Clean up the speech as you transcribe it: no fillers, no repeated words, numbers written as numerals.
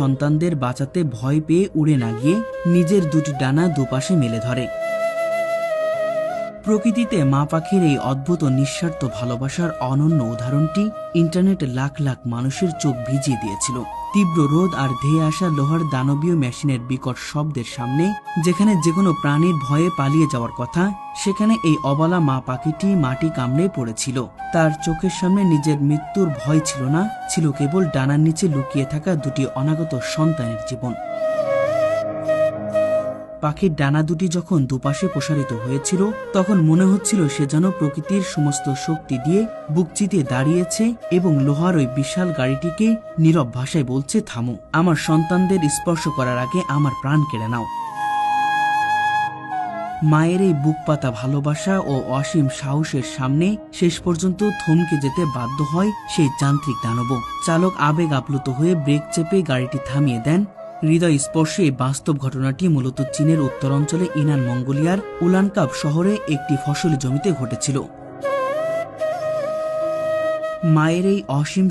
সন্তানদের বাঁচাতে ভয় পেয়ে উড়ে না গিয়ে নিজের দুটি ডানা দুপাশে মেলে ধরে। প্রকৃতিতে মা পাখির এই অদ্ভুত নিঃস্বার্থ ভালোবাসার অনন্য উদাহরণটি ইন্টারনেটে লাখ লাখ মানুষের চোখ ভিজিয়ে দিয়েছিল। তীব্র রোদ আর ধেয়ে আসা লোহার দানবীয় মেশিনের বিকট শব্দের সামনে যেখানে যে কোনো প্রাণীর ভয়ে পালিয়ে যাওয়ার কথা, সেখানে এই অবলা মা পাখিটি মাটি কামড়ে পড়েছিল। তার চোখের সামনে নিজের মৃত্যুর ভয় ছিল না, ছিল কেবল ডানার নিচে লুকিয়ে থাকা দুটি অনাগত সন্তানের জীবন। পাখির ডানা দুটি যখন দুপাশে প্রসারিত হয়েছিল তখন মনে হচ্ছিল সে যেন প্রকৃতির সমস্ত শক্তি দিয়ে বুক চিতিয়ে দাঁড়িয়েছে এবং লোহার ওই বিশাল গাড়িটিকে নীরব ভাষায় বলছে, থামো, আমার সন্তানদের স্পর্শ করার আগে আমার প্রাণ কেড়ে নাও। মায়ের এই বুক পাতা ভালোবাসা ও অসীম সাহসের সামনে শেষ পর্যন্ত থমকে যেতে বাধ্য হয় সেই যান্ত্রিক দানব। চালক আবেগ আপ্লুত হয়ে ব্রেক চেপে গাড়িটি থামিয়ে দেন। হৃদয় স্পর্শে এই বাস্তব ঘটনাটি মূলত চীনের উত্তরাঞ্চলে ইনান মঙ্গোলিয়ার উলানকাপ শহরে একটি ফসলি জমিতে ঘটেছিল। মায়ের এই অসীম